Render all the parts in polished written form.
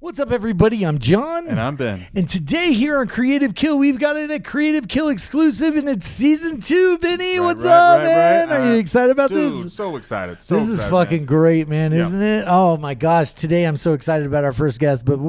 What's up, everybody? I'm John. And I'm Ben. And today here on Creative Kill, we've got a Creative Kill exclusive, and it's season 2. Benny, what's up, man? Are you excited about this? So excited. This is fucking great, man, isn't it? Oh, my gosh. Today, I'm so excited about our first guest. But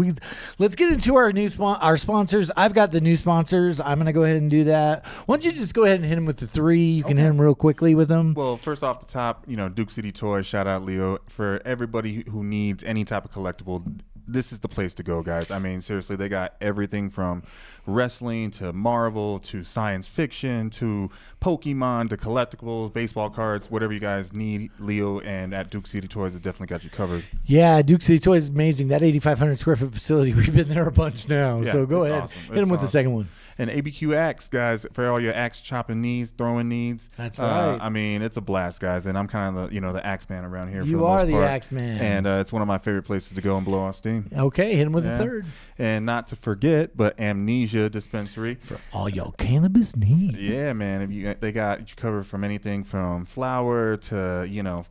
let's get into our our sponsors. I've got the new sponsors. I'm going to go ahead and do that. Why don't you just go ahead and hit them with the 3? You can hit them real quickly with them. Well, first off the top, Duke City Toys. Shout out Leo. For everybody who needs any type of collectible, this is the place to go, guys. I mean, seriously, they got everything from wrestling to Marvel to science fiction to Pokemon to collectibles, baseball cards, whatever you guys need. Leo and at Duke City Toys has definitely got you covered. Yeah, Duke City Toys is amazing. That 8,500 square foot facility, we've been there a bunch now. Yeah, so go ahead. Awesome. Hit them with the second one. And ABQ Axe, guys, for all your axe chopping needs, throwing needs. That's right. I mean, it's a blast, guys. And I'm kind of the axe man around here. You for the are most the part. axe man. And it's one of my favorite places to go and blow off steam. Okay, hit him with the third. And not to forget, but Amnesia Dispensary. For all your cannabis needs. Yeah, man. They got you covered from anything from flour to,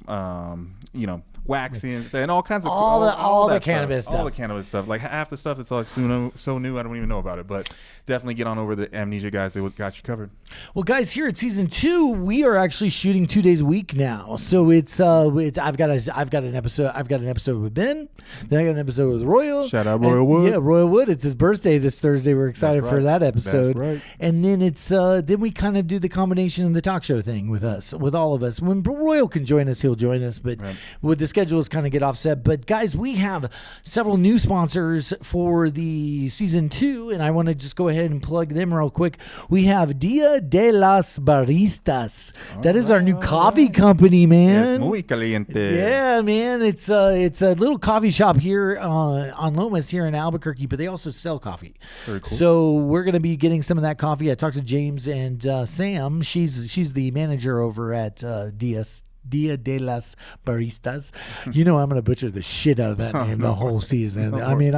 waxing and all kinds of all the cannabis stuff. All the cannabis stuff. Like half the stuff that's like so new, I don't even know about it. But definitely get on over to Amnesia, guys. They got you covered. Well, guys, here at season 2, we are actually shooting 2 days a week now. So it's I've got an episode with Ben. Then I got an episode with Royal. Shout out Royal Wood. Yeah, Royal Wood. It's his birthday this Thursday. We're excited for that episode. That's right. And then then we kind of do the combination of the talk show thing with all of us. When Royal can join us, he'll join us. But with the schedules kind of get offset. But guys, we have several new sponsors for the season 2, and I want to just go ahead and plug them real quick. We have Dia de las Baristas. That is our new coffee company, man. Es muy caliente. Yeah, man. It's a little coffee shop here on Lomas here in Albuquerque, but they also sell coffee. Very cool. So we're going to be getting some of that coffee. I talked to James and Sam. She's the manager over at Dia de las Baristas. I'm going to butcher the shit out of that name the whole season. I mean,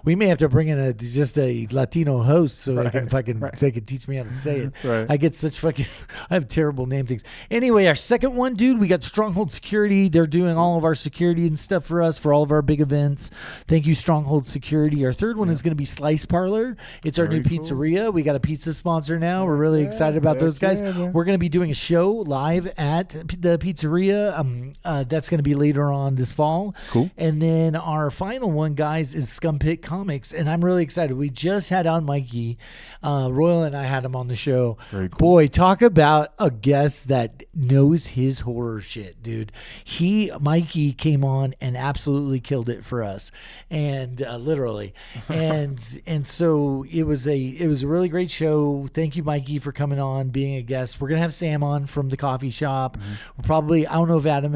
we may have to bring in just a Latino host so they can teach me how to say it. Right. I have terrible name things. Anyway, our second one, dude, we got Stronghold Security. They're doing all of our security and stuff for us for all of our big events. Thank you, Stronghold Security. Our third one is going to be Slice Parlor. It's our new pizzeria. We got a pizza sponsor now. We're really excited about those guys. We're going to be doing a show live at the pizzeria. That's going to be later on this fall. Cool. And then our final one, guys, is Scum Pit Comics, and I'm really excited. We just had on Mikey. Royal and I had him on the show. Very cool. Boy, talk about a guest that knows his horror shit, dude. Mikey came on and absolutely killed it for us, and literally, and so it was a really great show. Thank you, Mikey, for coming on, being a guest. We're gonna have Sam on from the coffee shop. Probably, I don't know if Adam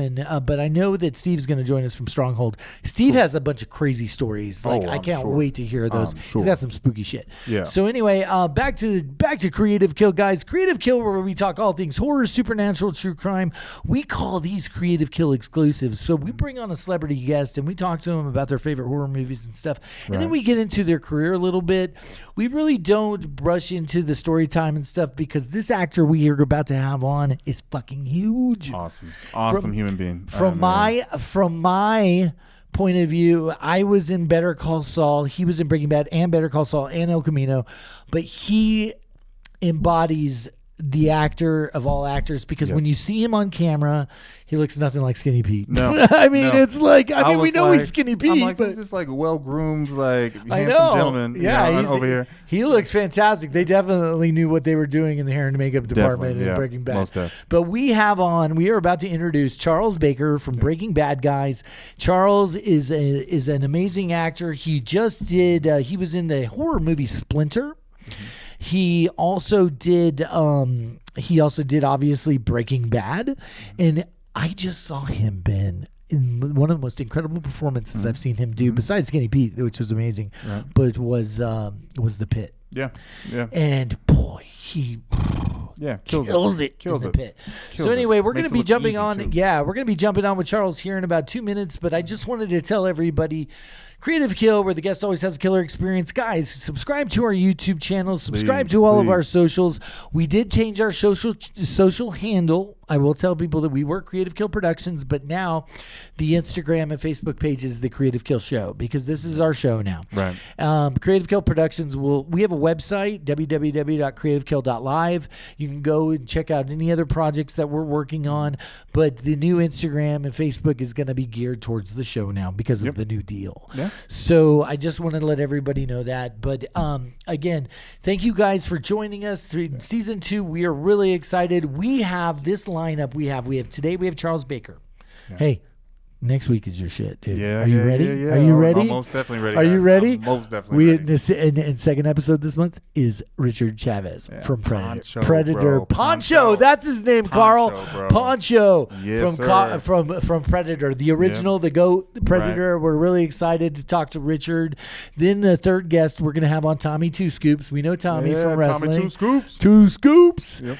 but I know that Steve's going to join us from Stronghold. Steve has a bunch of crazy stories. I can't wait to hear those. He's got some spooky shit. Yeah. So anyway, back to Creative Kill, guys. Creative Kill, where we talk all things horror, supernatural, true crime. We call these Creative Kill exclusives. So we bring on a celebrity guest and we talk to them about their favorite horror movies and stuff. And then we get into their career a little bit. We really don't brush into the story time and stuff because this actor we are about to have on is fucking huge. Awesome human being. From my point of view, I was in Better Call Saul. He was in Breaking Bad and Better Call Saul and El Camino, but he embodies the actor of all actors because when you see him on camera, he looks nothing like Skinny Pete. No, I mean it's like we know he's Skinny Pete. I'm like, but he's just like well groomed, like handsome gentleman. Yeah, he's over here. He looks fantastic. They definitely knew what they were doing in the hair and makeup department in Breaking Bad. But we are about to introduce Charles Baker from Breaking Bad, guys. Charles is an amazing actor. He just did. He was in the horror movie Splinter. Mm-hmm. He also did obviously Breaking Bad, and I just saw him, Ben, in one of the most incredible performances I've seen him do, besides Skinny Pete, which was amazing, but was The Pit. Yeah. And boy, he kills it in the pit. So anyway, we're going to be jumping on. Yeah, we're going to be jumping on with Charles here in about 2 minutes. But I just wanted to tell everybody, Creative Kill, where the guest always has a killer experience. Guys, subscribe to our YouTube channel. Subscribe to all of our socials. We did change our social handle I will tell people that we work Creative Kill Productions, but now the Instagram and Facebook page is the Creative Kill Show, because this is our show now. Right. Creative Kill Productions we have a website, www.creativekill.live. You can go and check out any other projects that we're working on, but the new Instagram and Facebook is going to be geared towards the show now because of the new deal. Yeah. So I just wanted to let everybody know that. But again, thank you guys for joining us. Season 2, we are really excited. We have this lineup. We have today, we have Charles Baker. Yeah. Hey, next week is your shit, dude. Are you ready? Are you ready? I'm most definitely ready. Are you ready? I'm most definitely ready. In second episode this month is Richard Chavez from Predator. Bro. Poncho. That's his name, Karl. Poncho Yes, from Predator. The original, the GOAT, the Predator. Right. We're really excited to talk to Richard. Then the third guest we're going to have on Tommy Two Scoops. We know Tommy from wrestling. Tommy Two Scoops. Two Scoops. Yep.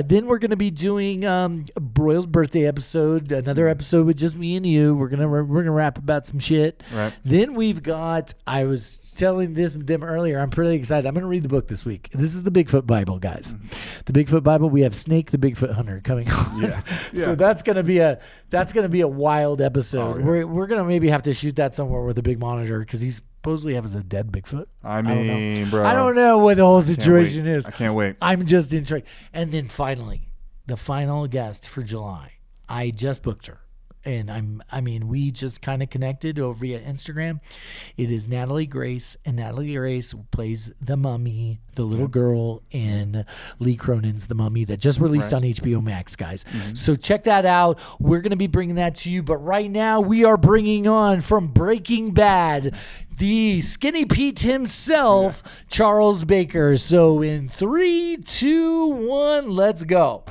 Then we're going to be doing Broyle's birthday episode, another episode with just me and you. We're gonna rap about some shit. Right. Then we've got, I was telling them earlier, I'm pretty excited. I'm gonna read the book this week. This is the Bigfoot Bible, guys. Mm-hmm. The Bigfoot Bible. We have Snake the Bigfoot Hunter coming on. Yeah. So that's gonna be a wild episode. Oh, yeah. We're gonna maybe have to shoot that somewhere with a big monitor, because he's supposedly has a dead Bigfoot. I mean, bro, I don't know what the whole situation is. I can't wait. I'm just intrigued. And then finally, the final guest for July. I just booked her. And we just kind of connected over via Instagram. It is Natalie Grace, and Natalie Grace plays the mummy, the little girl in Lee Cronin's The Mummy that just released on HBO Max, guys. Mm-hmm. So check that out. We're going to be bringing that to you. But right now we are bringing on from Breaking Bad, the Skinny Pete himself, Charles Baker. So in 3, 2, 1, let's go.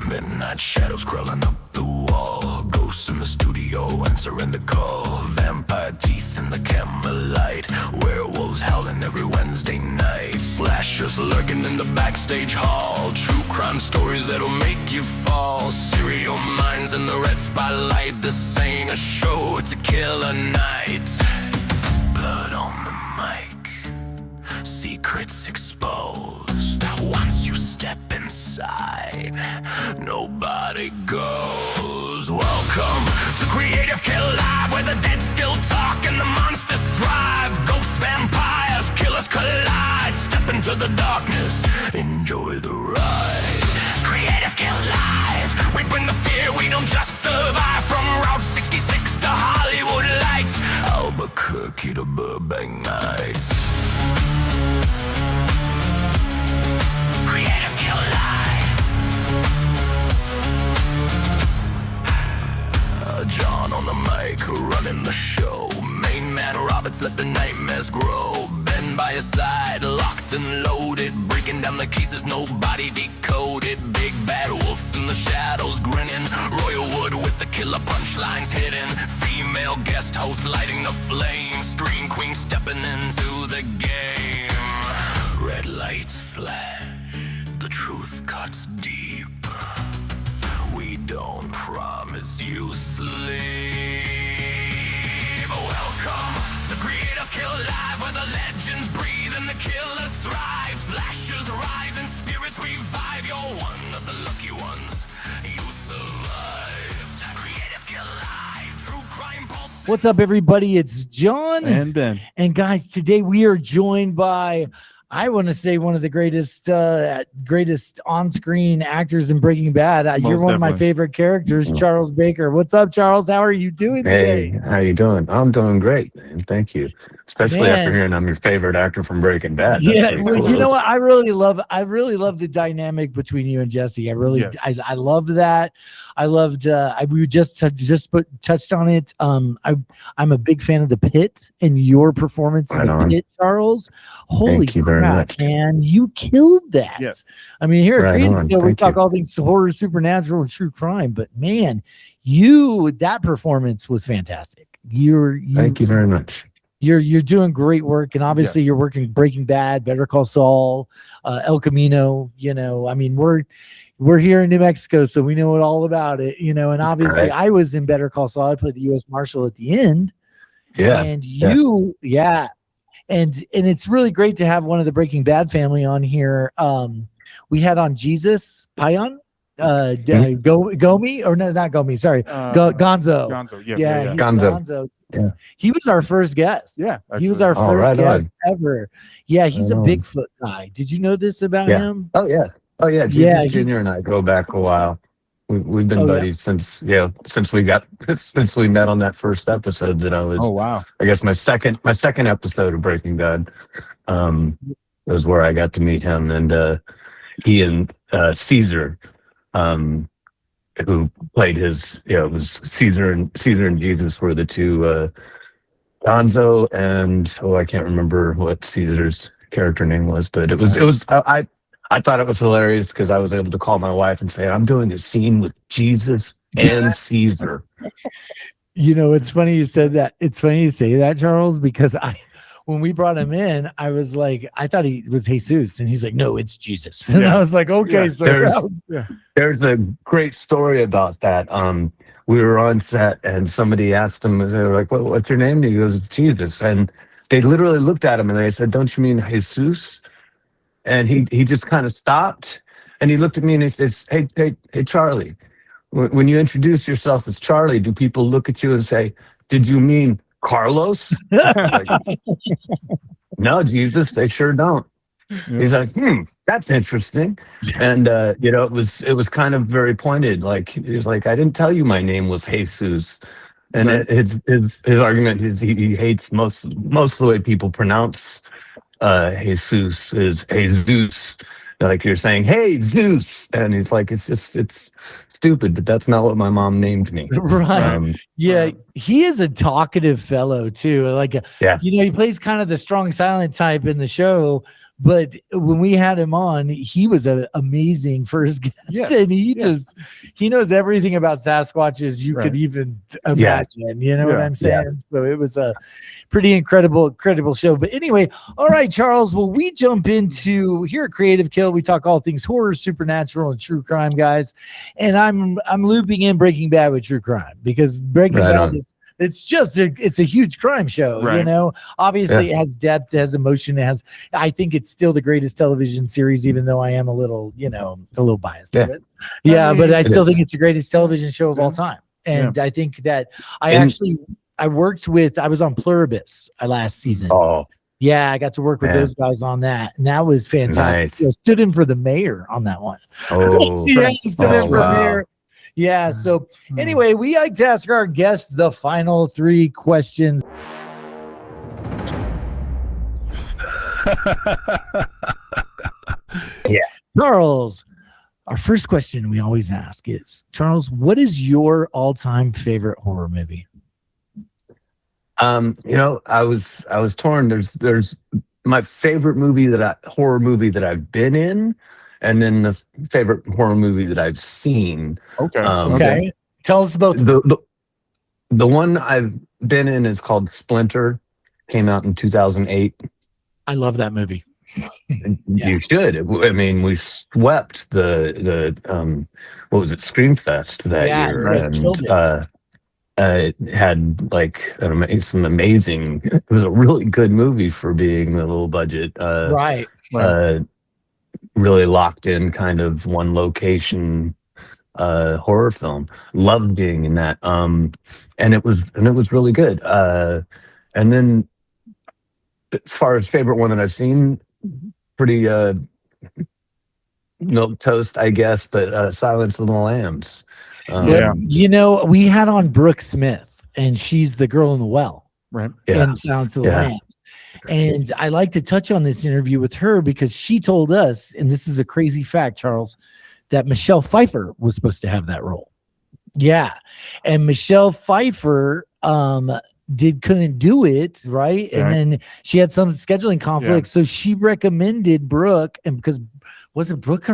Midnight shadows crawling up the wall, ghosts in the studio answering the call, vampire teeth in the candlelight, werewolves howling every Wednesday night, slashers lurking in the backstage hall, true crime stories that'll make you fall, serial minds in the red spotlight. This ain't a show, it's a killer night. Blood on the mic, secrets exposed. Once you step inside, nobody goes. Welcome to Creative Kill Live, where the dead still talk and the monsters thrive. Ghost vampires, killers collide. Step into the darkness, enjoy the ride. Creative Kill Live, we bring the fear, we don't just survive. From Route 66 to Hollywood Lights, Albuquerque to Burbank Nights. Creative Kill Live. John on the mic, running the show. Main man Roberts, let the nightmares grow. Ben by his side, locked and loaded, breaking down the cases nobody decoded. Big bad wolf in the shadows grinning. Royal Wood with the killer punchlines hidden. Female guest host lighting the flame. Scream queen stepping into the game. Red lights flash, the truth cuts deep. We don't promise you sleep. Welcome to Creative Kill Live, where the legends breathe and the killers thrive. Slashers rise and spirits revive. You're one of the lucky ones. You survived. Creative Kill Live, true crime pulse. What's up, everybody? It's John and Ben. And guys, today we are joined by, I want to say, one of the greatest on-screen actors in Breaking Bad. You're one of my favorite characters, Charles Baker. What's up, Charles? How are you doing today? Hey, how you doing? I'm doing great, man. Thank you. Especially after hearing I'm your favorite actor from Breaking Bad. That's cool. You know what? I really love the dynamic between you and Jesse. I loved that. I loved. We touched on it. I'm a big fan of The Pit and your performance in The Pit, Charles. Holy crap, man! You killed that. Yes. I mean, here at Creative, we talk all things horror, supernatural, and true crime, but man, that performance was fantastic. Thank you very much. You're doing great work, and obviously you're working Breaking Bad, Better Call Saul, El Camino. I mean, we're here in New Mexico, so we know all about it. And obviously I was in Better Call Saul. I played the U.S. Marshal at the end. Yeah. And and it's really great to have one of the Breaking Bad family on here. We had on Jesus Payan. Gomi, or no, not Gomi. Sorry, Gonzo. Gonzo. Yeah. Yeah, he's Gonzo. Gonzo. Yeah. He was our first guest. Yeah, he was actually. our first right guest on. ever. Yeah, he's a Right on. Bigfoot guy. Did you know this about Yeah. him? Oh yeah. Yeah, Jesus Jr. and I go back a while. We've been buddies since we met on that first episode that I was. Oh wow. I guess my second episode of Breaking Bad was where I got to meet him, and he and Caesar, who played his, it was Caesar and Jesus were the two, Gonzo and I can't remember what Caesar's character name was, but it was I thought it was hilarious because I was able to call my wife and say, I'm doing a scene with Jesus and Caesar. It's funny you said that. It's funny you say that, Charles, because when we brought him in, I was like, I thought he was Jesus, and he's like, no, it's Jesus. And I was like, okay, so there's a great story about that. We were on set and somebody asked him, they were like, what's your name? And he goes, it's Jesus. And they literally looked at him and they said, don't you mean Jesus? And he just kind of stopped and he looked at me and he says, hey, Charlie, when you introduce yourself as Charlie, do people look at you and say, did you mean Carlos? Like, no, Jesus, they sure don't. Yeah. He's like, that's interesting. And it was kind of very pointed. Like he was like, I didn't tell you my name was Jesus. And his argument is he hates most of the way people pronounce Jesus is Jesus. Like you're saying, hey, Zeus. And he's like, it's stupid, but that's not what my mom named me. Right. He is a talkative fellow too. Like, he plays kind of the strong silent type in the show, but when we had him on, he was an amazing first guest, and he knows everything about Sasquatches you could even imagine. You know what I'm saying? Yeah. So it was a pretty incredible show. But anyway, all right, Charles. Well, we jump into here at Creative Kill. We talk all things horror, supernatural, and true crime, guys. And I'm looping in Breaking Bad with true crime because Breaking Bad is. It's a huge crime show, right. Obviously it has depth, it has emotion, I think it's still the greatest television series, even though I am a little biased to it. But I still think it's the greatest television show of all time. And I think that I was on Pluribus last season. Oh. Yeah, I got to work with those guys on that, and that was fantastic. Nice. I stood in for the mayor on that one. Oh, stood in for mayor. Yeah. So anyway, we like to ask our guests the final 3 questions. Charles, our first question we always ask is, Charles, what is your all-time favorite horror movie? I was torn. There's my favorite horror movie that I've been in. And then the favorite horror movie that I've seen. Okay. Tell us about the one I've been in is called Splinter. Came out in 2008. I love that movie. You should. I mean, we swept the what was it, Screamfest that year, and it had like some amazing. It was a really good movie for being a little budget. Right. Really locked in kind of one location horror film. Loved being in that. And it was really good. And then as far as favorite one that I've seen, pretty milquetoast, I guess, but Silence of the Lambs. We had on Brooke Smith, and she's the girl in the well. Right. In Silence of the Lambs. And I like to touch on this interview with her because she told us, and this is a crazy fact, Charles, that Michelle Pfeiffer was supposed to have that role. Yeah. And Michelle Pfeiffer couldn't do it, right? And then she had some scheduling conflicts. So she recommended Brooke, and because wasn't Brooke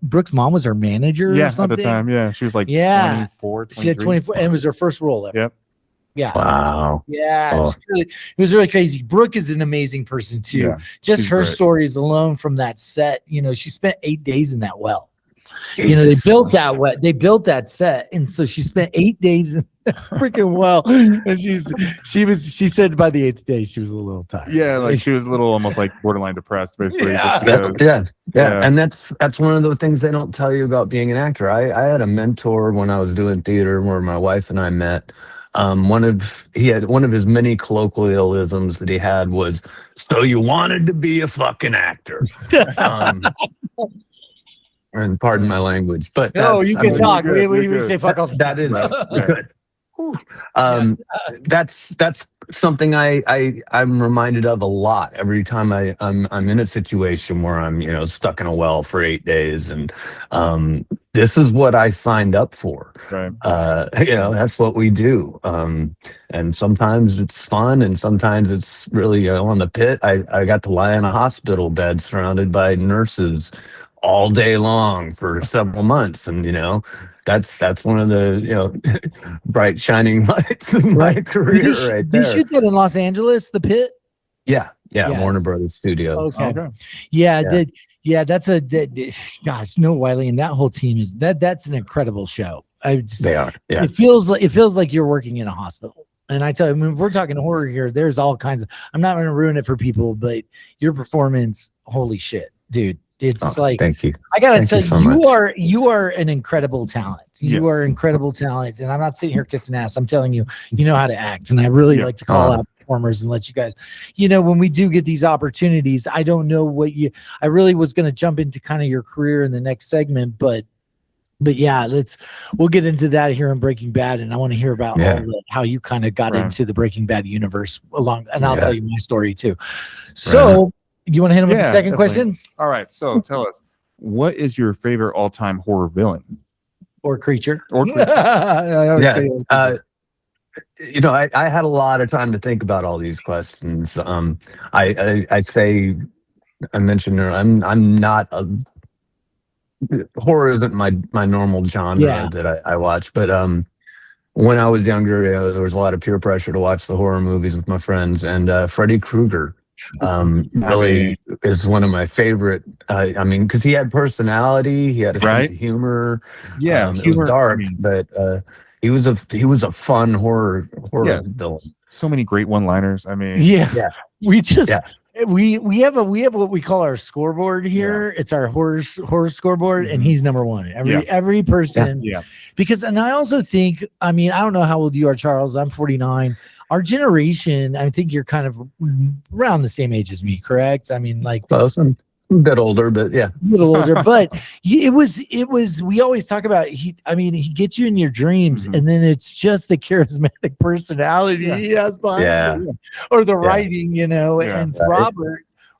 Brooke's mom was her manager or something? At the time, she was like 24, 23. She had 24, and it was her first role ever. Yep. Yeah. Wow. Yeah. It was really crazy. Brooke is an amazing person too. Yeah, just her stories alone from that set. She spent 8 days in that well. Jesus. They built that set, and so she spent 8 days freaking well. And she said by the 8th day she was a little tired. Yeah, like she was a little almost like borderline depressed, basically. Yeah. Just because, Yeah. And that's one of the things they don't tell you about being an actor. I had a mentor when I was doing theater where my wife and I met. He had one of his many colloquialisms that he had was, "So you wanted to be a fucking actor." And pardon my language, but No, you can talk. We good. say fuck all the time. that is Right. good. That's something I'm reminded of a lot every time I'm in a situation where I'm stuck in a well for 8 days, and this is what I signed up for. Right. That's what we do. And sometimes it's fun, and sometimes it's really on the pit. I got to lie in a hospital bed surrounded by nurses all day long for several months, and that's one of the bright shining lights of my career right there. Did you shoot that in Los Angeles, the pit? Yeah, Yes. Warner Brothers Studio. Okay. That's gosh, no, Wiley, and that whole team that's an incredible show. They are. Yeah. It feels like you're working in a hospital. And I tell you, if we're talking horror here, there's all kinds of. I'm not going to ruin it for people, but your performance, holy shit, dude. It's thank you. I gotta tell you, so much. you are an incredible talent. You are incredible talent, and I'm not sitting here kissing ass. I'm telling you, you know how to act, and I really like to call out performers and let you guys. When we do get these opportunities, I don't know what you. I really was going to jump into kind of your career in the next segment, but yeah, we'll get into that here in Breaking Bad, and I want to hear about how you kind of got into the Breaking Bad universe and I'll tell you my story too. So. You want to hit him with the second question? All right. So tell us, what is your favorite all-time horror villain or creature? I had a lot of time to think about all these questions. I mentioned I'm not horror isn't my normal genre that I watch, but when I was younger, there was a lot of peer pressure to watch the horror movies with my friends, and Freddy Krueger really is one of my favorite. Because he had personality, he had a sense of humor. Yeah, it was dark, but he was a fun horror villain. So many great one-liners. We have what we call our scoreboard here. It's our horror scoreboard, and he's number one. Every person. Because, and I also think, I don't know how old you are, Charles. I'm 49. Our generation, I think you're kind of around the same age as me, correct? Close. I'm a bit older, but yeah, a little older. But it was. We always talk about he gets you in your dreams, and then it's just the charismatic personality he has behind him, or the writing, And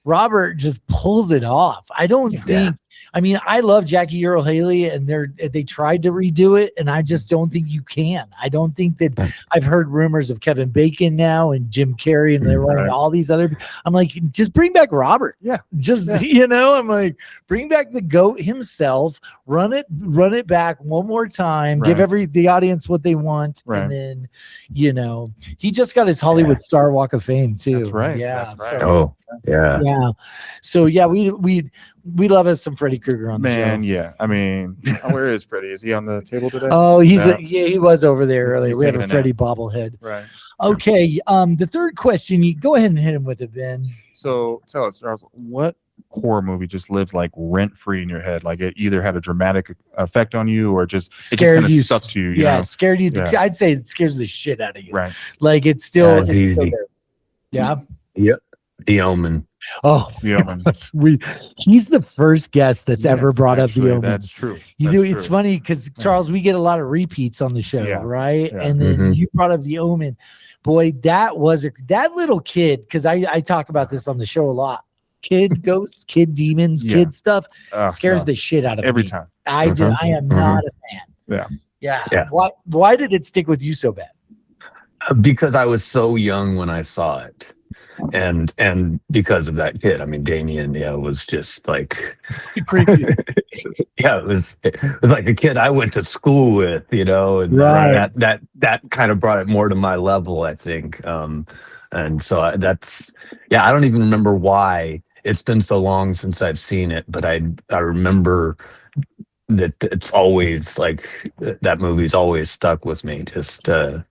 Robert just pulls it off. I don't think. I love Jackie Earle Haley, and they tried to redo it, and I just don't think you can. I don't think that. I've heard rumors of Kevin Bacon now and Jim Carrey, and they're running all these other. I'm like, just bring back Robert. I'm like, bring back the GOAT himself. Run it back one more time. Give the audience what they want, and then, he just got his Hollywood Star Walk of Fame too. That's right. Yeah. That's right. So, yeah. So we love us some Freddy Krueger on the show. Where is Freddy? Is he on the table today? Oh, he was over there earlier. We have a Freddy bobblehead. Right. Okay. The third question, you go ahead and hit him with it, Ben. So tell us, Charles, what horror movie just lives like rent free in your head? Like it either had a dramatic effect on you or just scared you. Stuck to you. It scared you. Yeah. I'd say it scares the shit out of you. Right. Like it's still easy. Still there. Yeah. Yep. The Omen. Oh, The Omen. He's the first guest that's ever brought up The Omen. That's true. It's funny because Charles, we get a lot of repeats on the show, right? Yeah. And then you brought up The Omen. Boy, that little kid, because I talk about this on the show a lot. Kid ghosts, kid demons, kid stuff scares the shit out of me. Every time. I do. I am not a fan. Yeah. Why did it stick with you so bad? Because I was so young when I saw it. And because of that kid, Damien, was just like creepy. It was like a kid I went to school with, and that kind of brought it more to my level, I think. And so I don't even remember why. It's been so long since I've seen it, but I remember that it's always like that movie's always stuck with me. Just oh,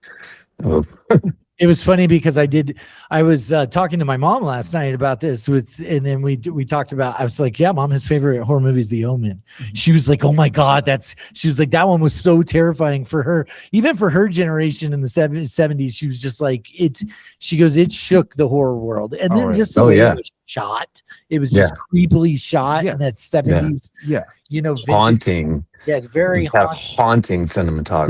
It was funny because I was talking to my mom last night about this and then we talked about, I was like, yeah, mom, his favorite horror movie is The Omen. She was like, oh my God, she was like, that one was so terrifying for her, even for her generation in the 70s. She was just like, she goes, it shook the horror world. And then just the way it was shot, it was just creepily shot in that 70s, vintage. Haunting. Yeah, it's very haunting cinematography.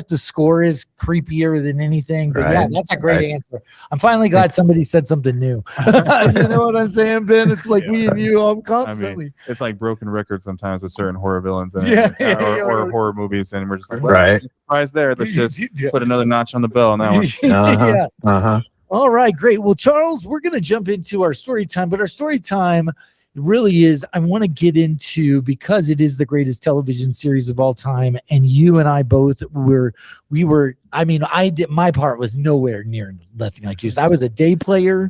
The score is creepier than anything. But yeah, that's a great answer. I'm finally glad somebody said something new. You know what I'm saying, Ben? It's like me and you constantly. I mean, it's like broken records sometimes with certain horror villains or horror movies, and we're just like, surprise there. Let's just put another notch on the bell on that one. All right, great. Well, Charles, we're going to jump into our story time, but our story time really is, I want to get into, because it is the greatest television series of all time, and you and I both my part was nowhere near nothing like yours. I was a day player.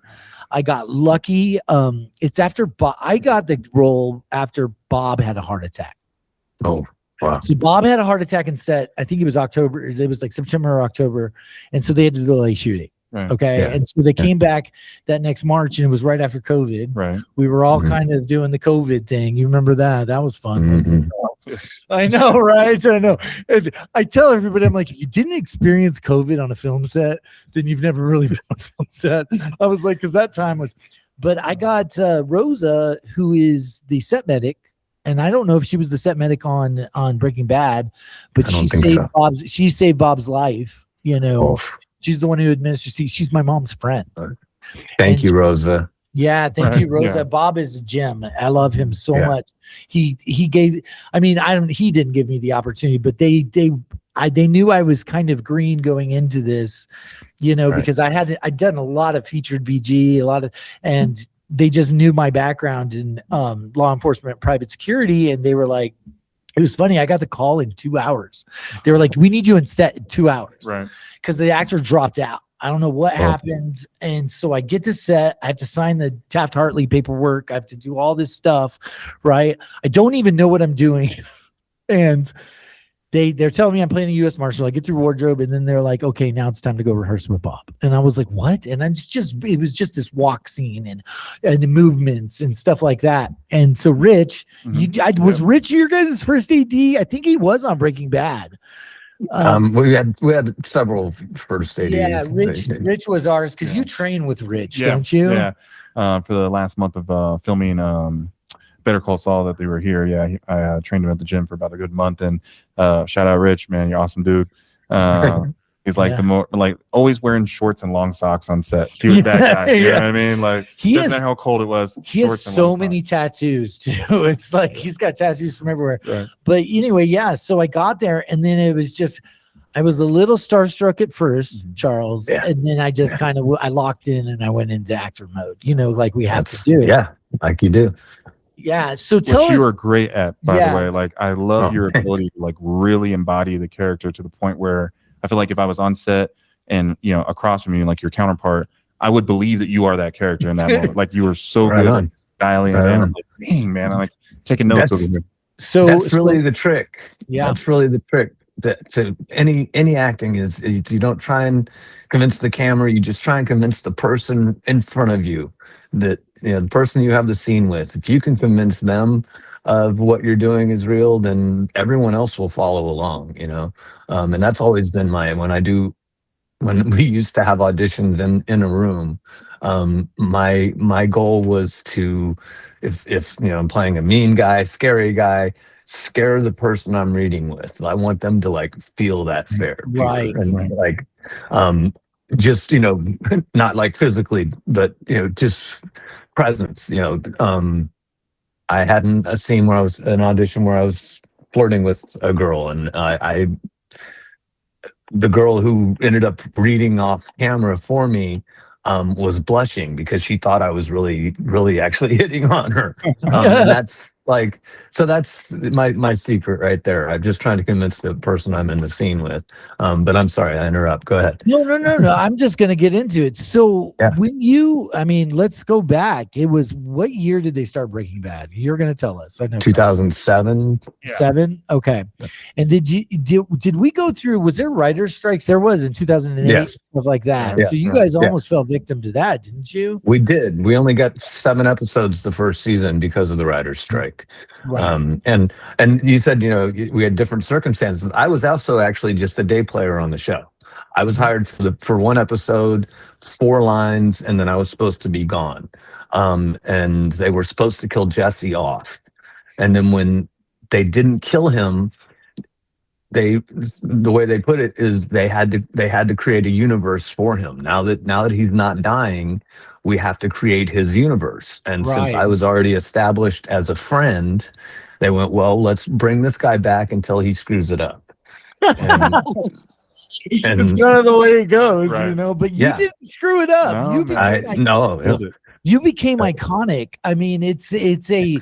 I got lucky. It's after I got the role after Bob had a heart attack. Oh, wow. So Bob had a heart attack and set, I think it was October. It was like September or October. And so they had to delay shooting. Right. Okay. Yeah. And so they came back that next March, and it was right after COVID. Right. We were all kind of doing the COVID thing. You remember that? That was fun. Mm-hmm. I know, right? I know. I tell everybody, I'm like, if you didn't experience COVID on a film set, then you've never really been on a film set. I was like, because that time was, but I got Rosa, who is the set medic. And I don't know if she was the set medic on Breaking Bad, but she saved Bob's life, you know. Oh. She's the one who administers. She's my mom's friend. Thank you, Rosa. Yeah, thank you, Rosa. Yeah. Bob is a gem. I love him so much. He gave. I mean, he didn't give me the opportunity, but they knew I was kind of green going into this, you know, because I'd done a lot of featured BG, and they just knew my background in law enforcement, private security, and they were like. It was funny. I got the call in 2 hours. They were like, we need you in set in 2 hours. Right. Because the actor dropped out. I don't know what happened. And so I get to set. I have to sign the Taft-Hartley paperwork. I have to do all this stuff. Right. I don't even know what I'm doing. And they're telling me I'm playing a U.S. Marshal. I get through wardrobe, and then they're like, okay, now it's time to go rehearse with Bob. And I was like, what? And it was just this walk scene and the movements and stuff like that. And so Rich, was Rich your guys' first AD? I think he was on Breaking Bad. We had several first ADs. Yeah, Rich was ours, because you train with Rich, don't you? Yeah. For the last month of filming Better Call Saul that they were here. Yeah, I trained him at the gym for about a good month, and shout out Rich, man, you're awesome, dude. He's like the more always wearing shorts and long socks on set. He was that guy. You know what I mean? Like, doesn't matter how cold it was. He has so many tattoos too. It's like he's got tattoos from everywhere. Right. But anyway, so I got there, and then it was just. I was a little starstruck at first, Charles, and then I just kind of I locked in and I went into actor mode. You know, like we have to do. Yeah, like you do. Yeah. So tell us. You were great at, by the way. Like, I love your ability to like really embody the character to the point where I feel like if I was on set and across from you, like your counterpart, I would believe that you are that character in that moment. Like, you were so good at dialing it in. I'm like, dang, man, I'm like taking notes over here. So that's really the trick. Yeah, that's really the trick. To any acting is you don't try and convince the camera. You just try and convince the person in front of you that the person you have the scene with. If you can convince them of what you're doing is real, then everyone else will follow along. And that's always been when we used to have auditions in a room. My goal was to, if I'm playing a mean guy, scary guy, scare the person I'm reading with. I want them to like feel that fear, right? And like, just not like physically, but just presence. I had a scene where an audition where I was flirting with a girl, and the girl who ended up reading off camera for me was blushing because she thought I was really, really actually hitting on her. And that's like, so that's my secret right there. I'm just trying to convince the person I'm in the scene with. But I'm sorry, I interrupt. Go ahead. No. I'm just gonna get into it. So Yeah. let's go back. It was, what year did they start Breaking Bad? You're gonna tell us. I know 2007. 7. Okay. And did we go through? Was there writer's strikes? There was in 2008, Yes. stuff like that. Yeah. So you guys Yeah. almost fell victim to that, didn't you? We did. We only got 7 episodes the first season because of the writer's strike. Right. And you said, we had different circumstances. I was also actually just a day player on the show. I was hired for one episode, 4 lines, and then I was supposed to be gone. And they were supposed to kill Jesse off. And then when they didn't kill him, the way they put it is they had to create a universe for him. Now that he's not dying, we have to create his universe. And since I was already established as a friend, they went, well, let's bring this guy back until he screws it up. And it's kind of the way it goes, Right. But you didn't screw it up. No, you man. became, you became iconic. I mean, it's a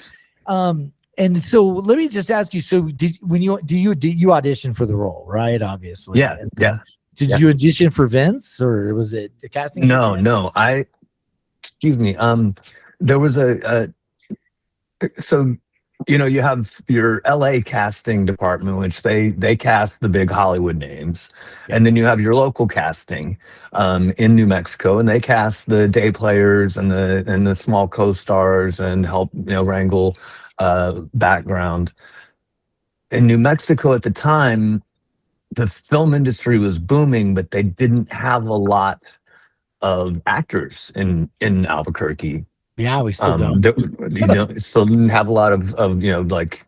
and so let me just ask you, so did you audition for the role, right? Obviously. Yeah. Did you audition for Vince, or was it the casting? No. Excuse me. There was so you have your LA casting department, which they cast the big Hollywood names, and then you have your local casting in New Mexico, and they cast the day players and the small co-stars and help wrangle background. In New Mexico at the time, the film industry was booming, but they didn't have a lot of actors in Albuquerque. Yeah, we still don't. Still didn't have a lot of like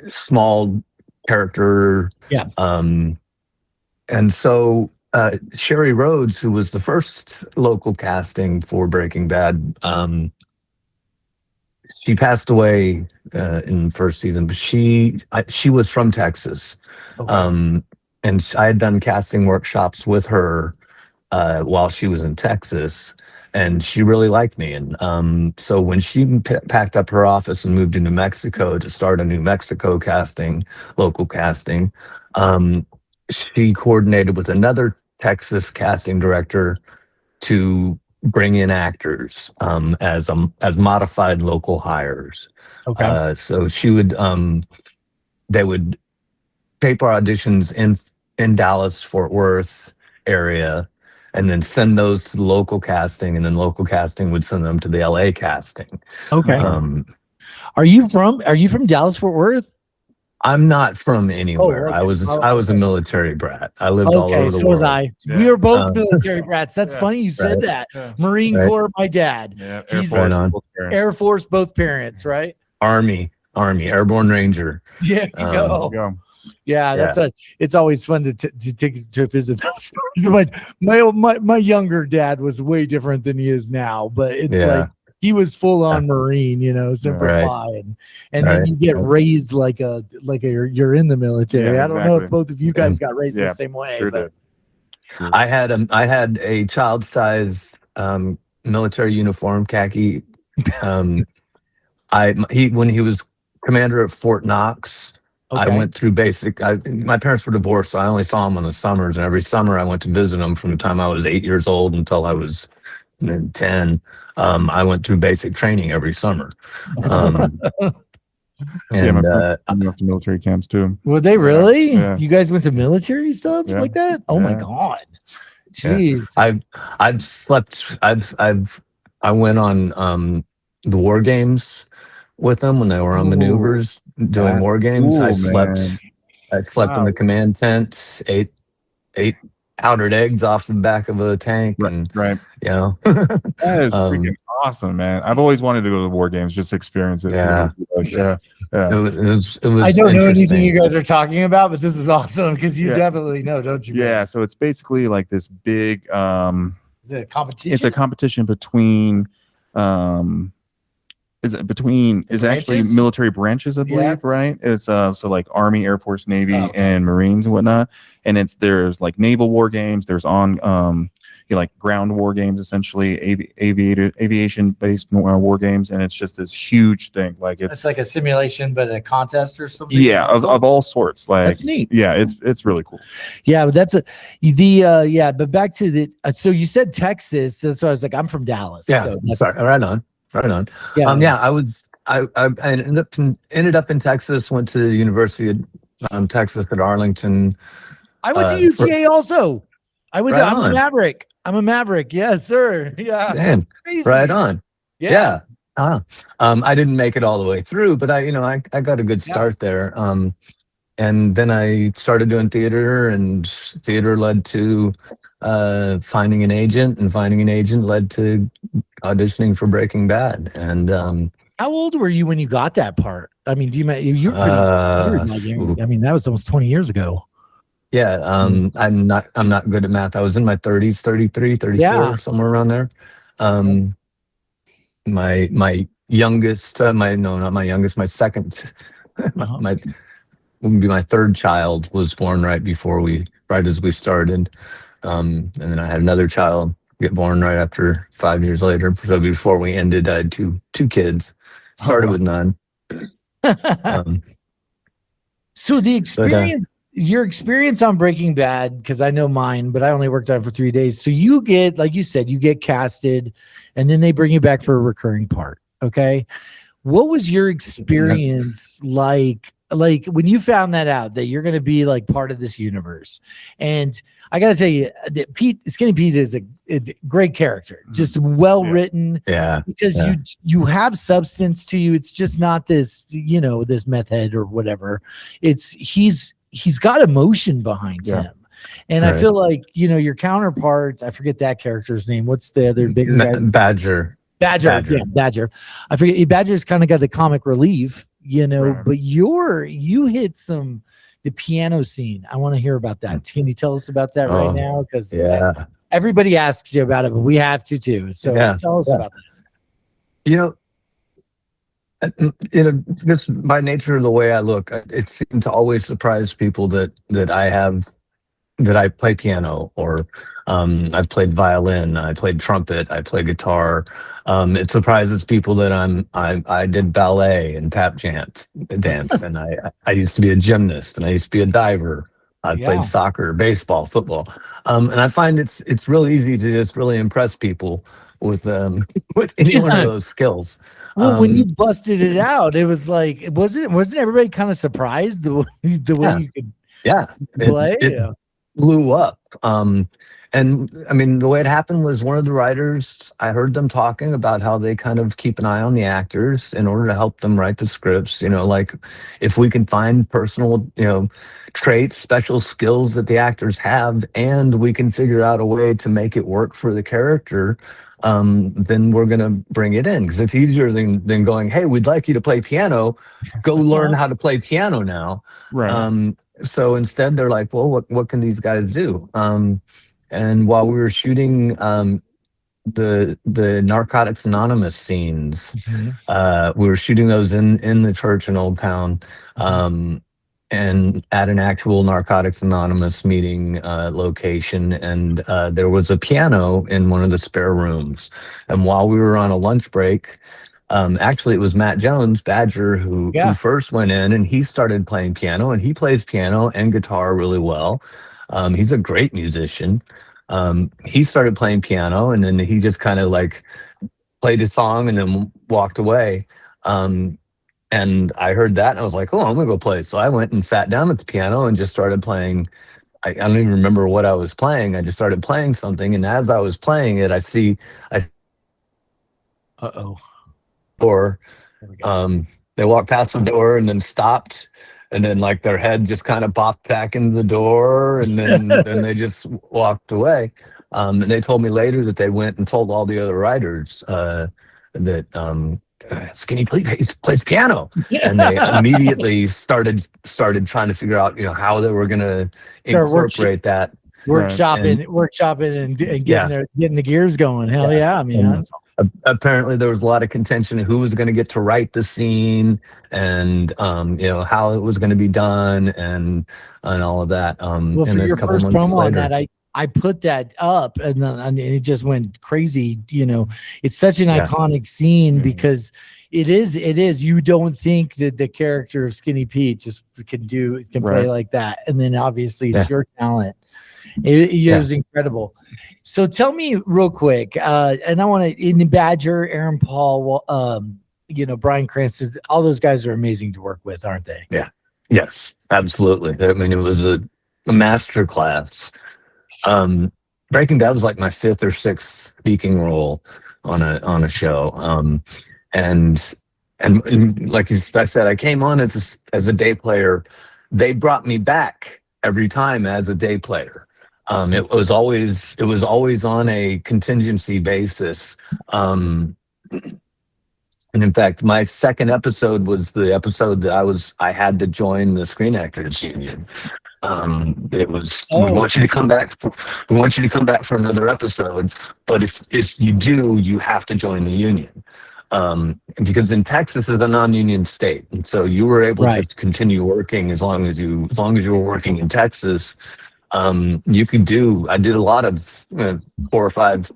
small character. Yeah. And so Sherry Rhodes, who was the first local casting for Breaking Bad, she passed away in the first season, but she was from Texas. Okay. And I had done casting workshops with her while she was in Texas, and she really liked me. And so when she packed up her office and moved to New Mexico to start a New Mexico local casting, she coordinated with another Texas casting director to bring in actors as modified local hires. Okay. So she would they would tape our auditions in Dallas, Fort Worth area, and then send those to the local casting, and then local casting would send them to the LA casting. Okay. Are you from Dallas, Fort Worth? I'm not from anywhere. Oh, okay. I was a military brat. I lived all over the so world. was I. Yeah. We were both military brats. That's funny you said that. Yeah. Marine Corps, my dad. Yeah, He's right on. Air Force, both parents, right? Army, Airborne Ranger. Yeah, you go. Go. Yeah, it's always fun to visit those stories. My younger dad was way different than he is now, but it's like he was full on Marine, Semper Fi, and then you get raised like you're in the military. Yeah, I don't know if both of you guys got raised the same way. Sure but did. I had a child size military uniform, khaki. When he was commander at Fort Knox, I went through basic. My parents were divorced, so I only saw him in the summers, and every summer I went to visit him from the time I was 8 years old until I was 10. I went through basic training every summer. And I went to military camps too. Were they really? Yeah. You guys went to military stuff like that? Oh my god! Jeez. I've slept. I went on the war games with them when they were on maneuvers doing war games. Cool, I slept in the command tent, ate powdered eggs off the back of a tank, and Right. you That is freaking awesome, man. I've always wanted to go to the war games, just experience it. Yeah. Yeah. It was I don't know anything interesting. you guys are talking about, but this is awesome because you Yeah. definitely know, don't you? Yeah, so it's basically like this big Is it a competition? it's a competition between is it between is actually Branches? military branches, I believe, Yeah. right? It's so like Army, Air Force, Navy, Oh, okay. and Marines and whatnot. And there's like naval war games, there's like ground war games, essentially aviation based war games, and it's just this huge thing. Like It's like a simulation, but a contest or something. yeah, of all sorts. Like That's neat. yeah, it's really cool. Yeah, but that's yeah. But back to the so you said Texas, so I was like, I'm from Dallas. Yeah, so that's- sorry. Right on. Yeah, I ended up in Texas. Went to the University of Texas at Arlington. I went to UTA also. I'm a Maverick. I'm a Maverick. Yes, sir. Yeah, Damn, that's crazy. right on. Yeah. I didn't make it all the way through, but I got a good start there. And then I started doing theater, and theater led to finding an agent, and finding an agent led to auditioning for Breaking Bad. And How old were you when you got that part? I mean, you were pretty I mean, that was almost 20 years ago. Yeah, I'm not good at math. I was in my 30s, 33, 34, somewhere around there. My youngest, my second, my third child was born right as we started. And then I had another child get born right after 5 years later. So before we ended, I had two kids. Started with none. So the experience, your experience on Breaking Bad, because I know mine, but I only worked on it for 3 days. So you get, like you said, you get casted, and then they bring you back for a recurring part. Okay. What was your experience like when you found that out, that you're going to be like part of this universe? And I got to tell you that Skinny Pete is a great character, just well written. Yeah. Because you have substance to you. It's just not this, this meth head or whatever. He's got emotion behind him. And I feel like, your counterparts, I forget that character's name. What's the other bigger guy? Badger. Yeah, Badger. I forget. Badger's kind of got the comic relief, but you hit the piano scene. I want to hear about that. Can you tell us about that right now? Because everybody asks you about it, but we have to too. So tell us about that. Just by nature of the way I look, it seems to always surprise people that I play piano, or I've played violin, I played trumpet, I play guitar. It surprises people that I did ballet and tap dance, and I used to be a gymnast, and I used to be a diver. I played soccer, baseball, football, and I find it's really easy to just really impress people with any one of those skills. Well, when you busted it out, it was like, wasn't everybody kind of surprised the way you could play? It blew up. And I mean, the way it happened was, one of the writers, I heard them talking about how they kind of keep an eye on the actors in order to help them write the scripts. Like, if we can find personal, traits, special skills that the actors have, and we can figure out a way to make it work for the character, then we're going to bring it in, because it's easier than going, hey, we'd like you to play piano. Go learn how to play piano now. Right. So instead, they're like, well, what can these guys do? And while we were shooting the Narcotics Anonymous scenes, we were shooting those in the church in Old Town, and at an actual Narcotics Anonymous meeting location. And there was a piano in one of the spare rooms. And while we were on a lunch break, actually, it was Matt Jones, Badger, who first went in, and he started playing piano, and he plays piano and guitar really well. He's a great musician. He started playing piano, and then he just kind of like played a song and then walked away. And I heard that, and I was like, oh, I'm gonna go play. So I went and sat down at the piano and just started playing. I don't even remember what I was playing. I just started playing something, and as I was playing it, or they walked past the door and then stopped, and then like their head just kind of popped back into the door, and then they just walked away. And they told me later that they went and told all the other writers that Skinny plays piano, and they immedially started trying to figure out how they were going to incorporate that. Workshopping and getting the gears going. Hell yeah, man. apparently there was a lot of contention of who was going to get to write the scene, and how it was going to be done, and all of that. Well, for And a your couple first months promo on later, that, I put that up, and it just went crazy. It's such an iconic scene because it is. You don't think that the character of Skinny Pete just can play like that, and then obviously it's your talent. It was incredible. So tell me real quick, and I want to in Badger, Aaron Paul, Bryan Cranston, all those guys are amazing to work with, aren't they? Yeah. Yes, absolutely. I mean, it was a master class. Breaking Bad was like my 5th or 6th speaking role on a show. And like I said, I came on as a day player. They brought me back every time as a day player. It was always on a contingency basis. And in fact, my second episode was the episode that I had to join the Screen Actors Union. It was, we want you to come back. We want you to come back for another episode. But if you do, you have to join the union. Because in Texas is a non-union state, and so you were able to continue working as long as you were working in Texas. You could do. I did a lot of 4 or 5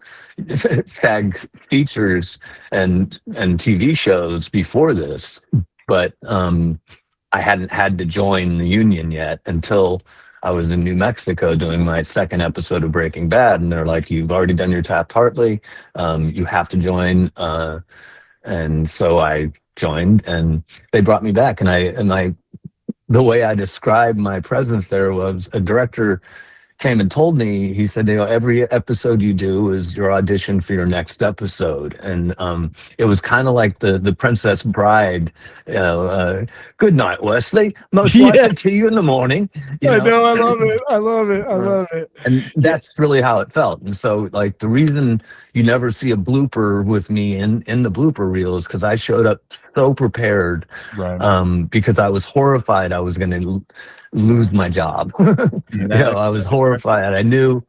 SAG features and TV shows before this, but I hadn't had to join the union yet until I was in New Mexico doing my second episode of Breaking Bad, and they're like, "You've already done your Taft-Hartley. You have to join." And so I joined, and they brought me back, and the way I described my presence there was a director came and told me, he said, every episode you do is your audition for your next episode. And it was kind of like the Princess Bride, good night, Wesley. Most likely to you in the morning. I love it. And that's really how it felt. And so, like, the reason you never see a blooper with me in the blooper reel is because I showed up so prepared, because I was horrified I was going to lose my job. I was horrified. I knew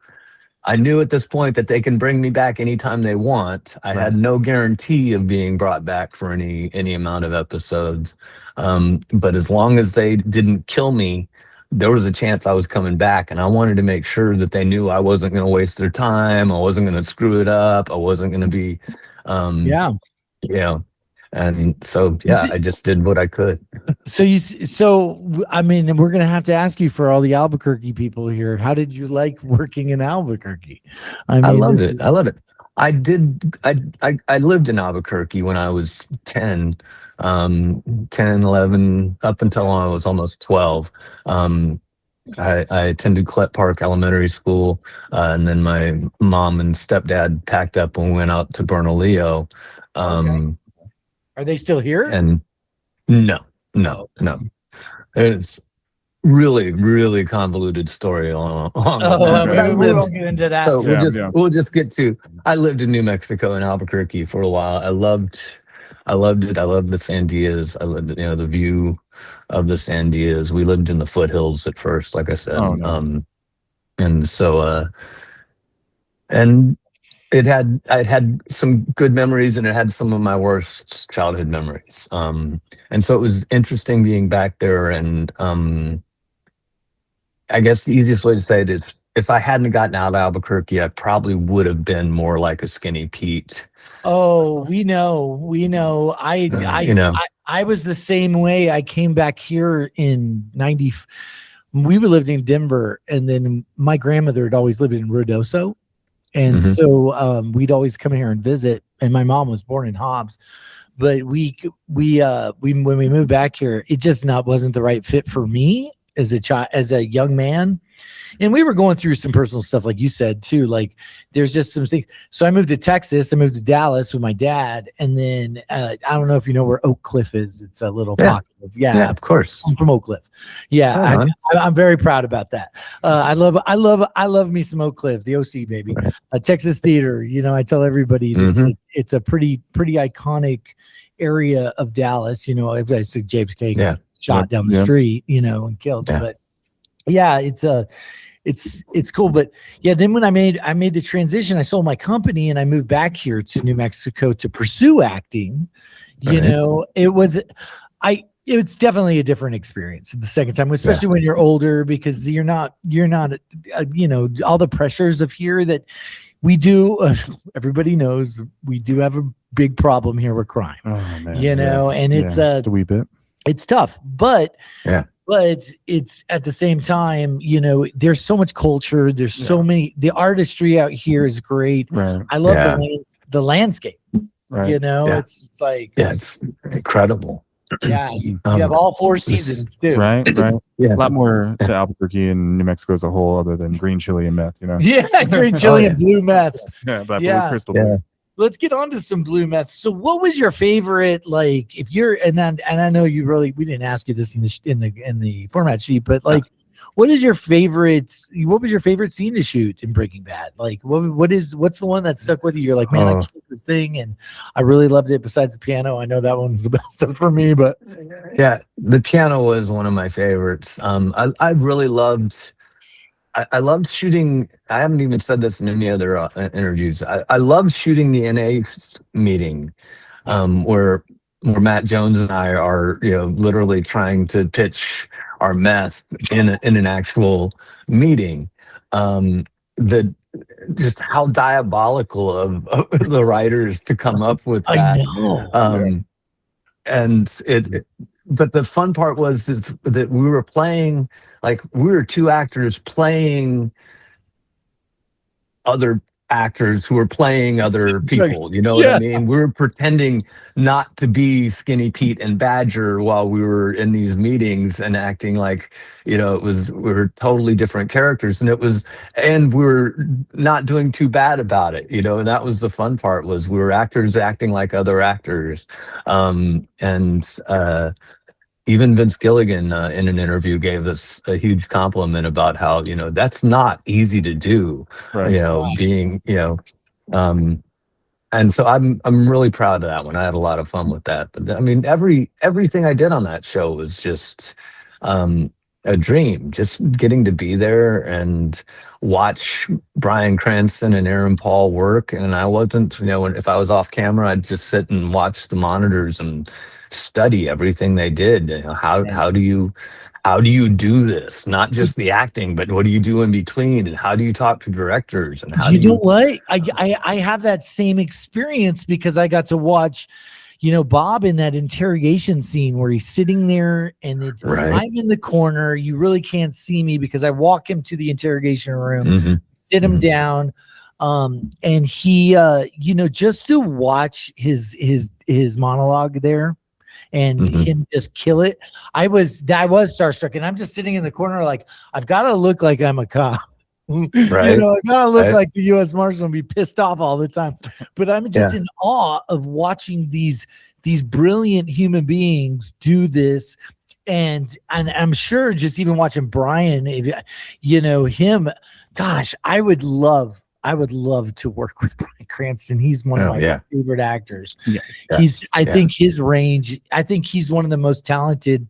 at this point that they can bring me back anytime they want. I had no guarantee of being brought back for any amount of episodes. But as long as they didn't kill me, there was a chance I was coming back, and I wanted to make sure that they knew I wasn't going to waste their time. I wasn't going to screw it up. I wasn't going to be, And so, I just did what I could. I mean, we're going to have to ask you for all the Albuquerque people here. How did you like working in Albuquerque? I loved it. I love it. I lived in Albuquerque when I was 10, 11, up until I was almost 12. I attended Clet Park Elementary School, and then my mom and stepdad packed up and went out to Bernalillo. Are they still here? And no. It's really, really convoluted story on we won't get into that. So we'll just get to. I lived in New Mexico in Albuquerque for a while. I loved it. I loved the Sandias. I loved the view of the Sandias. We lived in the foothills at first, like I said. And so and it had some good memories, and it had some of my worst childhood memories. And so it was interesting being back there. And I guess the easiest way to say it is, if I hadn't gotten out of Albuquerque, I probably would have been more like a Skinny Pete. Oh, we know. I was the same way. I came back here in 90. We lived in Denver, and then my grandmother had always lived in Ruidoso. And so we'd always come here and visit, and my mom was born in Hobbs, but we when we moved back here, it just wasn't the right fit for me as a young man. And we were going through some personal stuff, like you said too. Like, there's just some things. So I moved to Texas. I moved to Dallas with my dad, and then I don't know if you know where Oak Cliff is. It's a little pocket of of course. I'm from Oak Cliff. I'm very proud about that. I love me some Oak Cliff, the OC baby, Texas theater. I tell everybody it's a pretty iconic area of Dallas. If I say James K. shot down the street, and killed, but. Yeah, it's cool. But yeah, then when I made the transition, I sold my company and I moved back here to New Mexico to pursue acting. You know, it's definitely a different experience the second time, especially when you're older, because you're not you know, all the pressures of here that we do. Everybody knows we do have a big problem here with crime. Oh man, you know, and it's just a wee bit. It's tough, but it's at the same time, you know, there's so much culture. There's so many. The artistry out here is great. Right. I love the landscape. Right. You know, it's like it's incredible. Yeah, you have all 4 seasons too. Right. Yeah. A lot more to Albuquerque and New Mexico as a whole, other than green chili and meth. You know. Yeah, green chili and blue meth. Blue crystal. Yeah. Let's get on to some blue meth. So what was your favorite, like, if you're, and I know you really, we didn't ask you this in the format sheet, but like, what was your favorite scene to shoot in Breaking Bad? Like, what's the one that stuck with you? You're like, man, I killed this thing and I really loved it besides the piano. I know that one's the best for me, but yeah, the piano was one of my favorites. I really loved, I loved shooting. I haven't even said this in any other interviews. I loved shooting the NA meeting, where Matt Jones and I are, you know, literally trying to pitch our meth in an actual meeting. Just how diabolical of the writers to come up with that. I know. But the fun part was that we were playing, like, we were 2 actors playing other actors who were playing other people. You know what I mean? We were pretending not to be Skinny Pete and Badger while we were in these meetings and acting like, you know, we were totally different characters, and we were not doing too bad about it, you know. And that was the fun part, was we were actors acting like other actors. Even Vince Gilligan in an interview gave us a huge compliment about how, you know, that's not easy to do, you know, being, you know, and so I'm really proud of that one. I had a lot of fun with that. But I mean, everything I did on that show was just a dream, just getting to be there and watch Bryan Cranston and Aaron Paul work. And I wasn't, you know, if I was off camera, I'd just sit and watch the monitors and study everything they did. You know, how do you do this? Not just the acting, but what do you do in between? And how do you talk to directors? And how know what? I have that same experience because I got to watch, you know, Bob in that interrogation scene where he's sitting there and I'm in the corner. You really can't see me because I walk him to the interrogation room, sit him down. And he, you know, just to watch his monologue there and him just kill it. I was starstruck, and I'm just sitting in the corner like, I've got to look like I'm a cop. You know, I gotta look like the U.S. Marshal and be pissed off all the time. But I'm just in awe of watching these brilliant human beings do this. And I'm sure just even watching Brian, you know, him, gosh, I would love to work with Bryan Cranston. He's one of my favorite actors. I think his range, I think he's one of the most talented.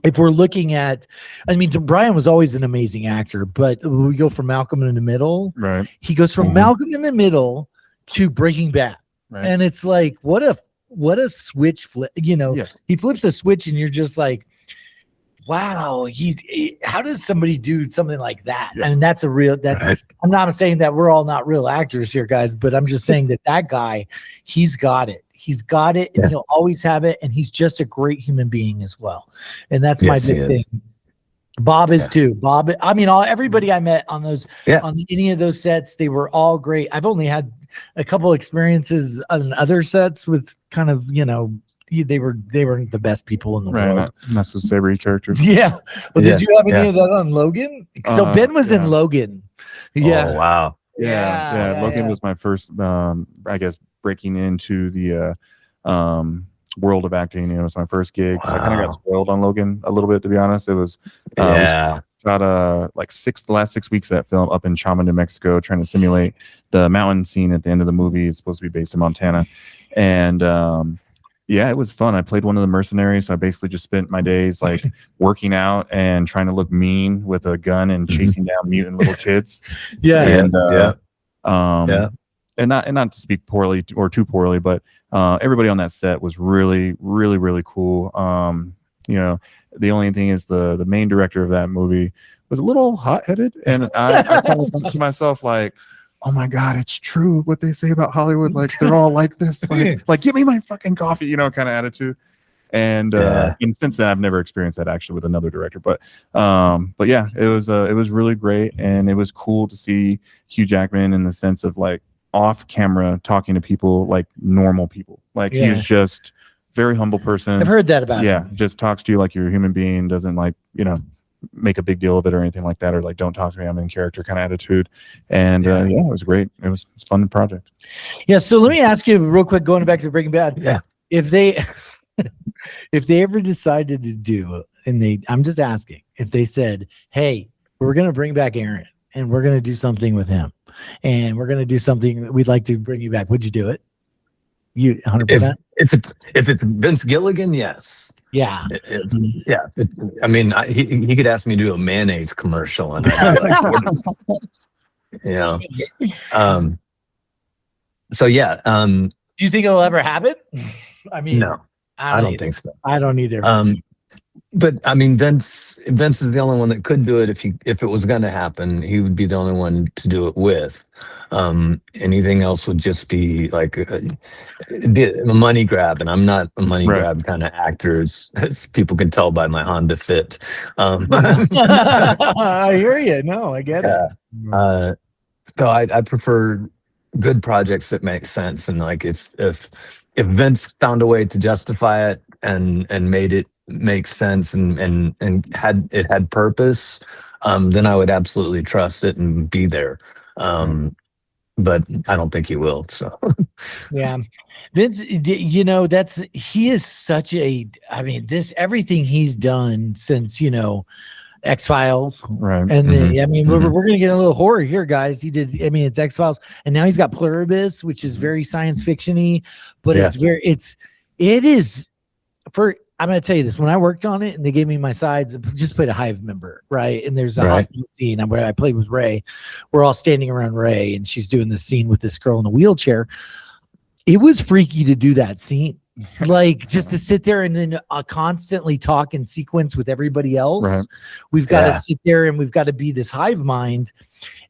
If we're looking at, I mean, Brian was always an amazing actor, but we go from Malcolm in the Middle. Right. He goes from Malcolm in the Middle to Breaking Bad. Right. And it's like, what a switch flip, you know, he flips a switch and you're just like, wow, how does somebody do something like that? I mean, I'm not saying that we're all not real actors here, guys, but I'm just saying that guy, he's got it. He's got it, and he'll always have it, and he's just a great human being as well. And that's my big thing. Bob is too. Bob, I mean, everybody I met on those, on any of those sets, they were all great. I've only had a couple experiences on other sets with kind of, you know, they were the best people in the world. Not so savory characters. Yeah. Well, did you have any of that on Logan? So Ben was in Logan. Yeah. Oh, wow. Yeah. Logan was my first, I guess, breaking into the world of acting. You know, it was my first gig. Wow. So I kind of got spoiled on Logan a little bit, to be honest. It was shot the last 6 weeks of that film up in Chama, New Mexico, trying to simulate the mountain scene at the end of the movie. It's supposed to be based in Montana. And Yeah, it was fun. I played one of the mercenaries, so I basically just spent my days like working out and trying to look mean with a gun and chasing down mutant little kids. Yeah. And Yeah. and not to speak poorly or too poorly, but everybody on that set was really, really, really cool. You know, the only thing is the main director of that movie was a little hot-headed, and I kind of thought to myself like, oh my God, it's true what they say about Hollywood. Like they're all like this, like give me my fucking coffee, you know, kind of attitude. And and since then, I've never experienced that actually with another director. But yeah, it was really great, and it was cool to see Hugh Jackman in the sense of like off camera talking to people like normal people. Like he's just very humble person. I've heard that about him. Just talks to you like you're a human being. Doesn't like make a big deal of it or anything like that, or like don't talk to me, I'm in character kind of attitude. And yeah, it was great. It was a fun project. Yeah. So let me ask you real quick, going back to Breaking Bad. Yeah. If they ever decided to do, I'm just asking, if they said, hey, we're going to bring back Aaron and we're going to do something with him and we're going to do something, we'd like to bring you back, would you do it? You 100%? If it's Vince Gilligan, yes. Yeah. I mean, he could ask me to do a mayonnaise commercial, and I'd be like, so yeah. Do you think it'll ever happen? I mean, no, I don't think so. I don't either. But I mean, Vince is the only one that could do it. If it was going to happen, he would be the only one to do it with. Anything else would just be like a money grab, and I'm not a money grab kind of actor, as people can tell by my Honda Fit. I hear you. No, I get it. So I prefer good projects that make sense, and like if Vince found a way to justify it and made it make sense and had purpose, then I would absolutely trust it and be there. But I don't think he will. So yeah, Vince, he is such a, I mean, everything he's done since, X-Files. Right. And we're going to get a little horror here, guys. He did, it's X-Files, and now he's got Pluribus, which is very science fiction-y, but I'm going to tell you this. When I worked on it and they gave me my sides, I just played a Hive member, right? And there's a hospital scene where I played with Ray. We're all standing around Ray, and she's doing this scene with this girl in a wheelchair. It was freaky to do that scene. Like, just to sit there and then constantly talk in sequence with everybody else. Right. We've got to sit there and we've got to be this hive mind.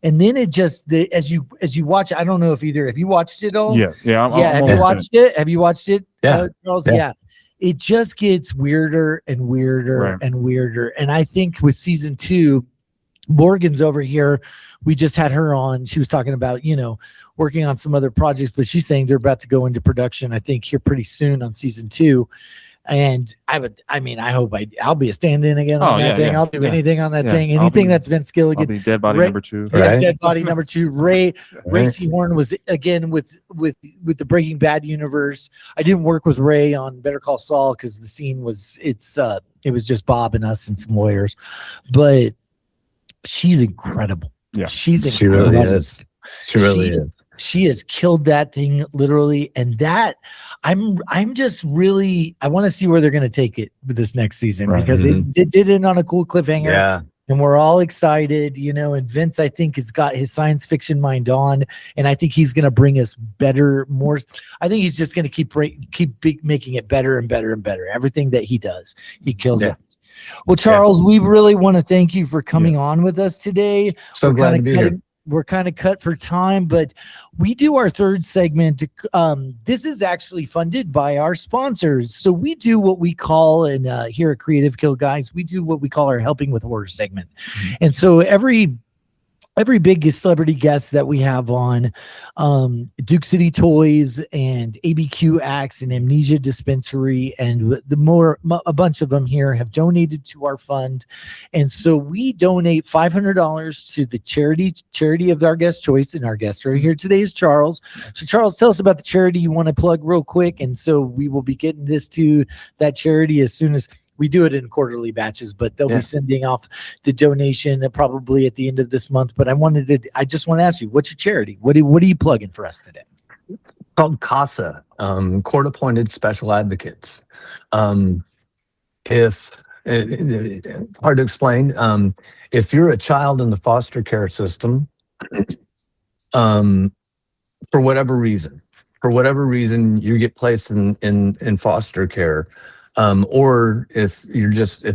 And then it just, as you watch, I don't know if either, have you watched it all? Yeah. Have you watched it? Have you watched it? Yeah. Charles? Yeah. It just gets weirder and weirder and weirder. And I think with season 2, Morgan's over here. We just had her on. She was talking about, working on some other projects, but she's saying they're about to go into production, I think, here pretty soon on season 2. And I hope I'll be a stand-in again on that thing. I'll do anything on that thing. Anything that's Vince Gilligan. I'll be Dead Body number 2. Yeah, Dead Body number 2. Ray Seahorn was again with the Breaking Bad universe. I didn't work with Ray on Better Call Saul because the scene was it was just Bob and us and some lawyers, but she's incredible. Yeah, she really is. She really is. She has killed that thing literally, and that I'm just really, I want to see where they're going to take it with this next season because it did it on a cool cliffhanger. Yeah. And we're all excited, and Vince, I think, has got his science fiction mind on, and I think he's going to bring us better, more. I think he's just going to keep making it better and better and better. Everything that he does, he kills it. Well, Charles, we really want to thank you for coming on with us today. So glad to be here. We're kind of cut for time, but we do our third segment. This is actually funded by our sponsors. So we do what we call, and here at Creative Kill Guys, we do what we call our Helping with Horror segment. And so every big celebrity guest that we have on, Duke City Toys and ABQ Axe and Amnesia Dispensary, and a bunch of them here have donated to our fund. And so we donate $500 to the charity of our guest choice. And our guest right here today is Charles. So Charles, tell us about the charity you want to plug real quick. And so we will be getting this to that charity as soon as we do it in quarterly batches, but they'll be sending off the donation probably at the end of this month. But I just want to ask you, what's your charity? What are you plugging for us today? called CASA, court-appointed special advocates. Um, if hard to explain, if you're a child in the foster care system, um, for whatever reason, you get placed in foster care, or if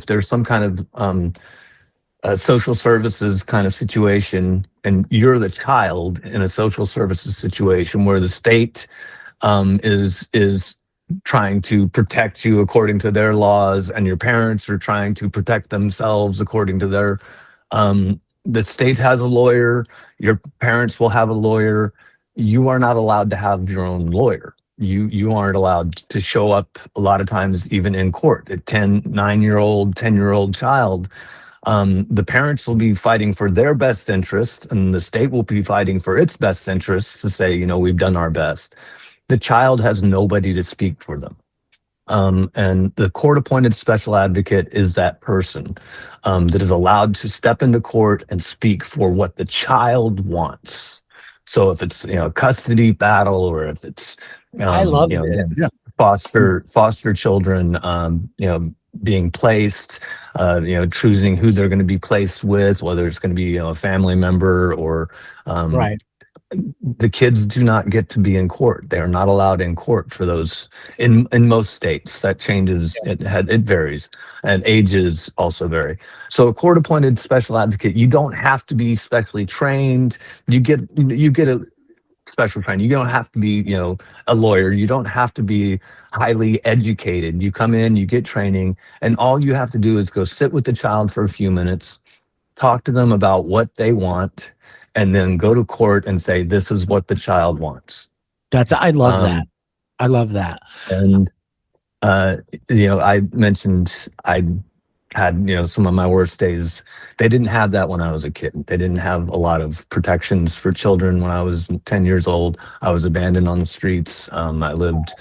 there's some kind of social services kind of situation, and you're the child in a social services situation where the state is trying to protect you according to their laws, and your parents are trying to protect themselves according to their. The state has a lawyer. Your parents will have a lawyer. You are not allowed to have your own lawyer. You aren't allowed to show up a lot of times even in court. A 9-year-old, 10-year-old child, the parents will be fighting for their best interest, and the state will be fighting for its best interests to say, we've done our best. The child has nobody to speak for them. And the court-appointed special advocate is that person that is allowed to step into court and speak for what the child wants. So if it's a custody battle, or if it's I love it. again, foster children, being placed, choosing who they're going to be placed with, whether it's going to be a family member or Right. the kids do not get to be in court. They are not allowed in court for those in most states. That changes. It varies, and ages also vary. So a court-appointed special advocate, you don't have to be specially trained. You get a special training. You don't have to be, a lawyer. You don't have to be highly educated. You come in, you get training, and all you have to do is go sit with the child for a few minutes, talk to them about what they want, and then go to court and say, this is what the child wants. I love that. I love that. And, I mentioned I had, some of my worst days. They didn't have that when I was a kid. They didn't have a lot of protections for children when I was 10 years old. I was abandoned on the streets. I lived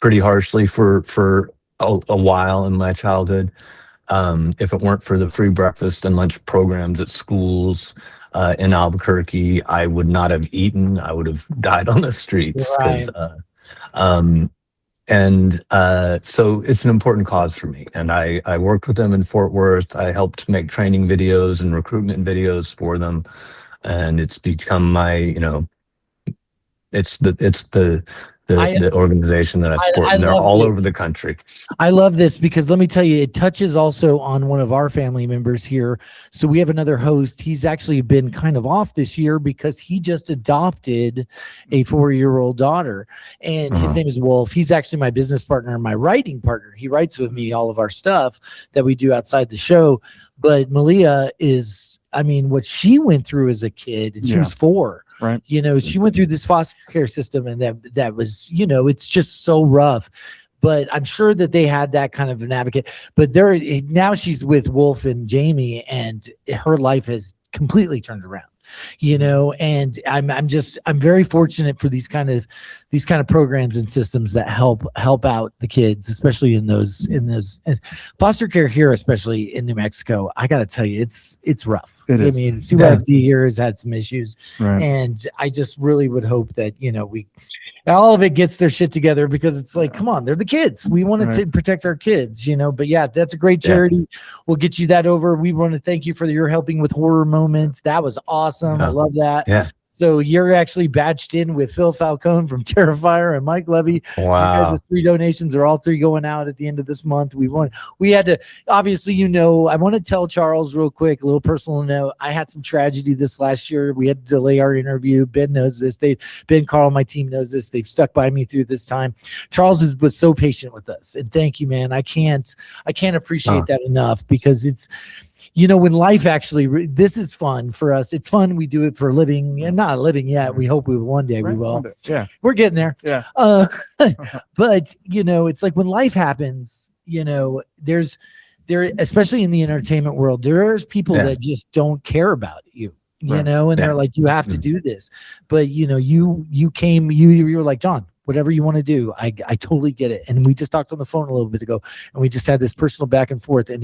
pretty harshly for a while in my childhood. If it weren't for the free breakfast and lunch programs at schools in Albuquerque, I would not have eaten. I would have died on the streets. Right. So it's an important cause for me. And I worked with them in Fort Worth. I helped make training videos and recruitment videos for them. And it's become my, it's the organization that I support, and they're all over the country. I love this because let me tell you, it touches also on one of our family members here. So we have another host. He's actually been kind of off this year because he just adopted a 4-year-old daughter, and his name is Wolf. He's actually my business partner and my writing partner. He writes with me all of our stuff that we do outside the show. But Malia is, what she went through as a kid, and she was 4. Right. She went through this foster care system, and that was, it's just so rough. But I'm sure that they had that kind of an advocate. But now she's with Wolf and Jamie, and her life has completely turned around. And I'm very fortunate for these kind of programs and systems that help out the kids, especially in those foster care here, especially in New Mexico. I got to tell you, it's rough. CYFD here has had some issues, right. And I just really would hope that all of it gets their shit together, because it's like, come on, they're the kids. We want to protect our kids, But yeah, that's a great charity. Yeah. We'll get you that over. We want to thank you for your helping with horror moments. That was awesome. Yeah. I love that. Yeah. So you're actually batched in with Phil Falcone from Terrifier and Mike Levy. Wow. You guys' 3 donations are all 3 going out at the end of this month. We had to, obviously, I want to tell Charles real quick, a little personal note. I had some tragedy this last year. We had to delay our interview. Ben knows this. Ben, Karl, my team knows this. They've stuck by me through this time. Charles was so patient with us. And thank you, man. I can't appreciate that enough, because it's, when life actually, this is fun for us. It's fun. We do it for a living, and not a living yet. We hope one day we will. Yeah. We're getting there. Yeah. But, it's like when life happens, there, especially in the entertainment world, there's people that just don't care about you, and they're like, you have to do this. But, you were like, John, whatever you want to do, I totally get it. And we just talked on the phone a little bit ago, and we just had this personal back and forth, and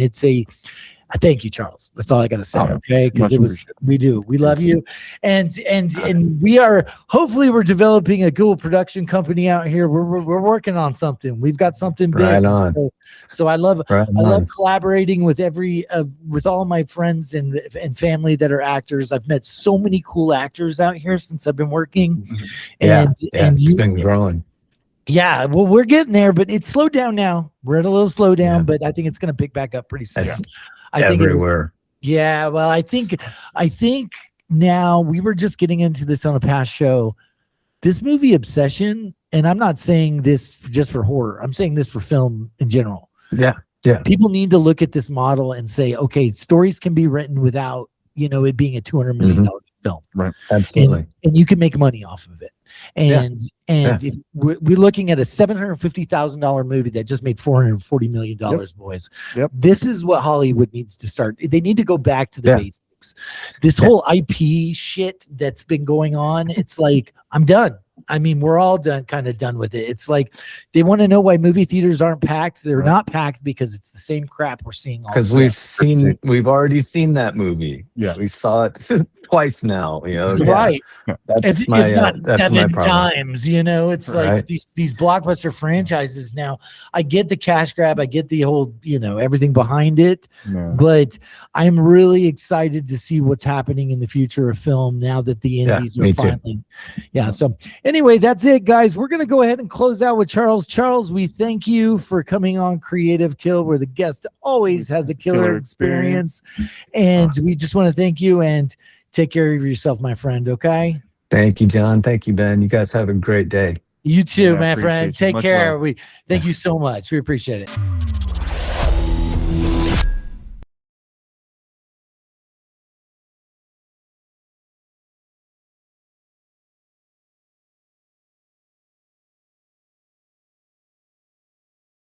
Thank you, Charles. That's all I got to say. Oh, Okay, because much we love you, and we are hopefully we're developing a cool production company out here. We're working on something. We've got something big. Right on. So I love Right I love on. collaborating with with all my friends and family that are actors. I've met so many cool actors out here since I've been working, and It's been growing. yeah, well, we're getting there, but it's slowed down now. We're at a little slowdown, Yeah. but I think it's going to pick back up pretty soon. It's I think everywhere. yeah, well, I think now we were just getting into this on a past show. This movie Obsession, and I'm not saying this just for horror. I'm saying this for film in general. Yeah. People need to look at this model and say, okay, stories can be written without, it being a $200 million film. Right. Absolutely. And you can make money off of it. And if we're looking at a $750,000 movie that just made $440 million, boys. Yep. This is what Hollywood needs to start. They need to go back to the basics. This whole IP shit that's been going on, it's like, I'm done. I mean, we're all kind of done with it. It's like they want to know why movie theaters aren't packed. They're not packed because it's the same crap we're seeing all Because we've already seen that movie. Yeah. We saw it twice now. right. That's If not that's my 7 problem. times, it's like Right. these blockbuster franchises now. I get the cash grab, I get the whole, everything behind it, Yeah. but I'm really excited to see what's happening in the future of film now that the indies me are too. finally. Yeah. So anyway, that's it, guys. We're gonna go ahead and close out with Charles. Charles, we thank you for coming on Creative Kill, where the guest always has a killer experience. And we just want to thank you and take care of yourself, my friend. Okay. Thank you, John. Thank you, Ben. You guys have a great day. You too, Yeah, my appreciate friend. you. Take Much care. love. We thank you so much. We appreciate it.